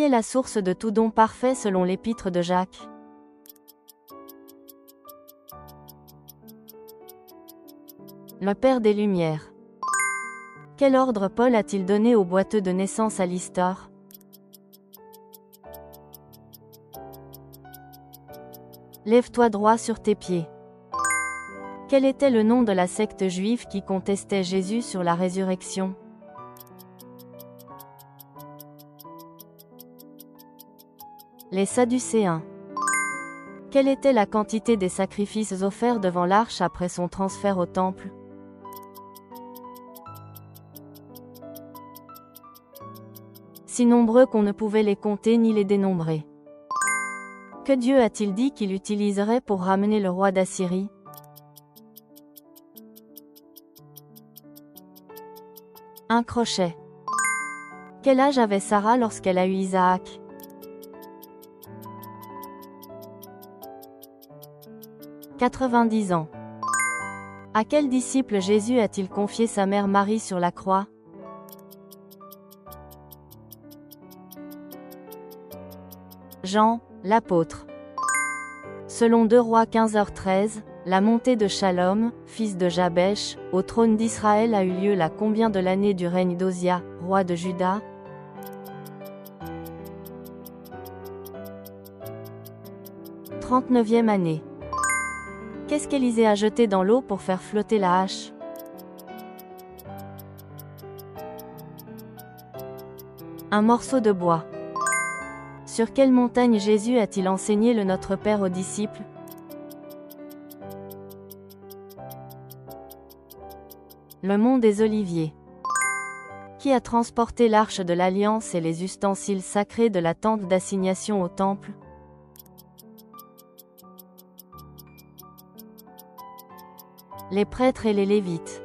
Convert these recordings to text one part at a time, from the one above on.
est la source de tout don parfait selon l'épître de Jacques? Le Père des Lumières. Quel ordre Paul a-t-il donné au boiteux de naissance à Lystre? Lève-toi droit sur tes pieds. Quel était le nom de la secte juive qui contestait Jésus sur la résurrection? Les Sadducéens. Quelle était la quantité des sacrifices offerts devant l'arche après son transfert au temple? Si nombreux qu'on ne pouvait les compter ni les dénombrer. Que Dieu a-t-il dit qu'il utiliserait pour ramener le roi d'Assyrie? Un crochet. Quel âge avait Sarah lorsqu'elle a eu Isaac? « 90 ans. À quel disciple Jésus a-t-il confié sa mère Marie sur la croix? Jean, l'apôtre. Selon 2 Rois 15h13, la montée de Shalom, fils de Jabèche, au trône d'Israël a eu lieu la combien de l'année du règne d'Osia, roi de Juda? 39e année. Qu'est-ce qu'Élisée a jeté dans l'eau pour faire flotter la hache? Un morceau de bois. Sur quelle montagne Jésus a-t-il enseigné le Notre Père aux disciples? Le mont des Oliviers. Qui a transporté l'arche de l'Alliance et les ustensiles sacrés de la tente d'assignation au temple? Les prêtres et les Lévites.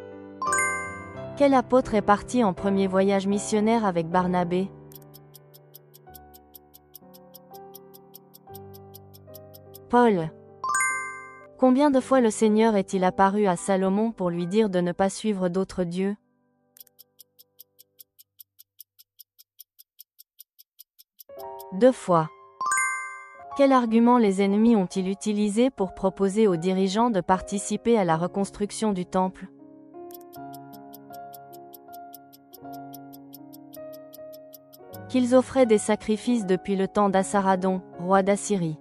Quel apôtre est parti en premier voyage missionnaire avec Barnabé? Paul. Combien de fois le Seigneur est-il apparu à Salomon pour lui dire de ne pas suivre d'autres dieux? Deux fois. Quel argument les ennemis ont-ils utilisé pour proposer aux dirigeants de participer à la reconstruction du temple? Qu'ils offraient des sacrifices depuis le temps d'Assaradon, roi d'Assyrie.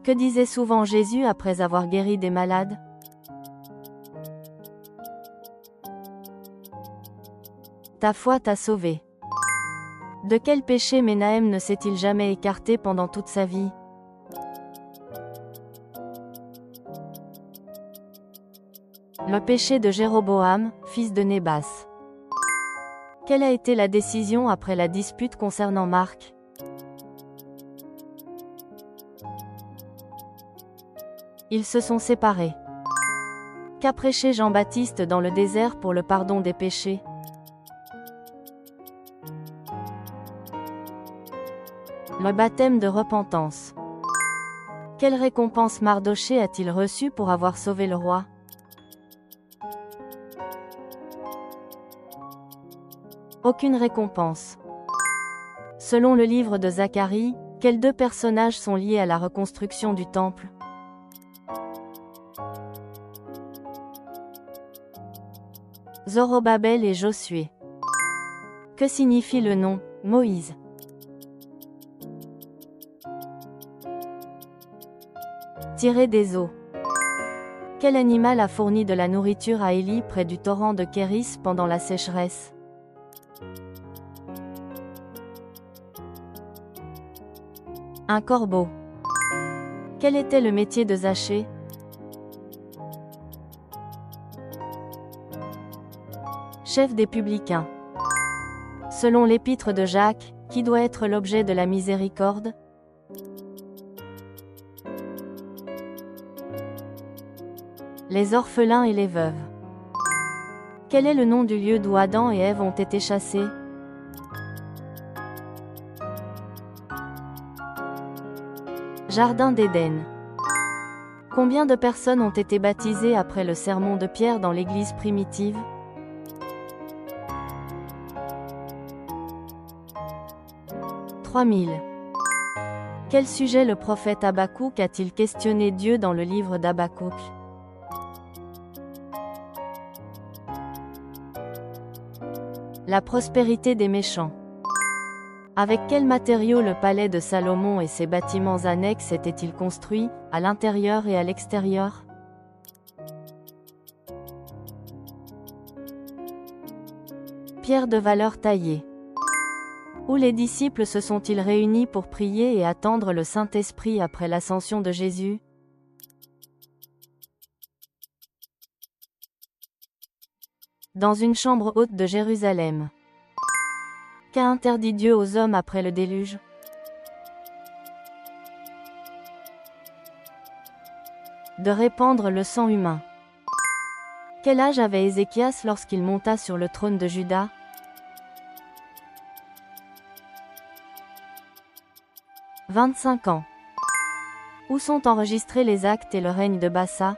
Que disait souvent Jésus après avoir guéri des malades? Ta foi t'a sauvé. De quel péché Ménahem ne s'est-il jamais écarté pendant toute sa vie? Le péché de Jéroboam, fils de Nébat. Quelle a été la décision après la dispute concernant Marc? Ils se sont séparés. Qu'a prêché Jean-Baptiste dans le désert pour le pardon des péchés? Le baptême de repentance. Quelle récompense Mardochée a-t-il reçue pour avoir sauvé le roi? Aucune récompense. Selon le livre de Zacharie, quels deux personnages sont liés à la reconstruction du temple? Zorobabel et Josué. Que signifie le nom Moïse? Tirer des eaux. Quel animal a fourni de la nourriture à Élie près du torrent de Kéris pendant la sécheresse? Un corbeau. Quel était le métier de Zachée? Chef des publicains. Selon l'épître de Jacques, qui doit être l'objet de la miséricorde? Les orphelins et les veuves. Quel est le nom du lieu d'où Adam et Ève ont été chassés? Jardin d'Éden. Combien de personnes ont été baptisées après le sermon de Pierre dans l'Église primitive? « 3000. Quel sujet le prophète Habakkuk a-t-il questionné Dieu dans le livre d'Habakkuk? La prospérité des méchants. Avec quels matériaux le palais de Salomon et ses bâtiments annexes étaient-ils construits, à l'intérieur et à l'extérieur? Pierre de valeur taillée. Où les disciples se sont-ils réunis pour prier et attendre le Saint-Esprit après l'ascension de Jésus? Dans une chambre haute de Jérusalem. Qu'a interdit Dieu aux hommes après le déluge? De répandre le sang humain. Quel âge avait Ézéchias lorsqu'il monta sur le trône de Juda? 25 ans. Où sont enregistrés les actes et le règne de Bassa?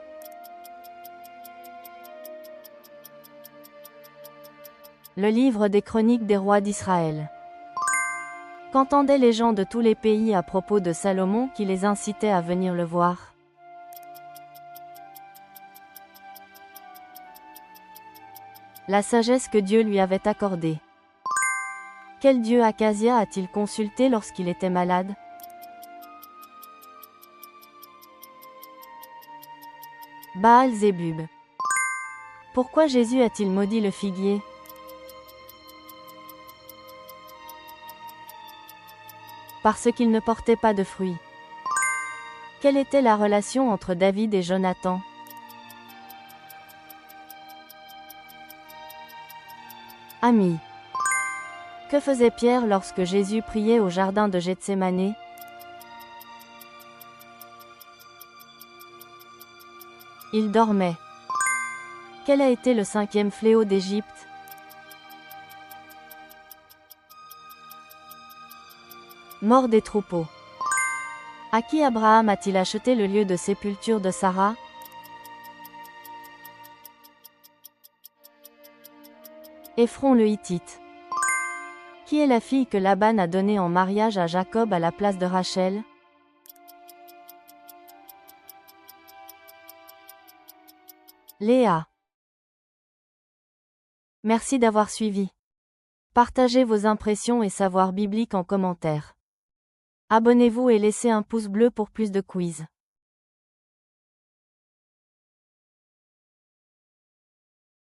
Le livre des chroniques des rois d'Israël. Qu'entendaient les gens de tous les pays à propos de Salomon qui les incitait à venir le voir? La sagesse que Dieu lui avait accordée. Quel dieu Acasia a-t-il consulté lorsqu'il était malade? Baal-Zébub. Pourquoi Jésus a-t-il maudit le figuier? Parce qu'il ne portait pas de fruits. Quelle était la relation entre David et Jonathan? Amis. Que faisait Pierre lorsque Jésus priait au jardin de Gethsémanée? Il dormait. Quel a été le 5e fléau d'Égypte? Mort des troupeaux. À qui Abraham a-t-il acheté le lieu de sépulture de Sarah? Éphron le Hittite. Qui est la fille que Laban a donnée en mariage à Jacob à la place de Rachel? Léa. Merci d'avoir suivi. Partagez vos impressions et savoirs bibliques en commentaire. Abonnez-vous et laissez un pouce bleu pour plus de quiz.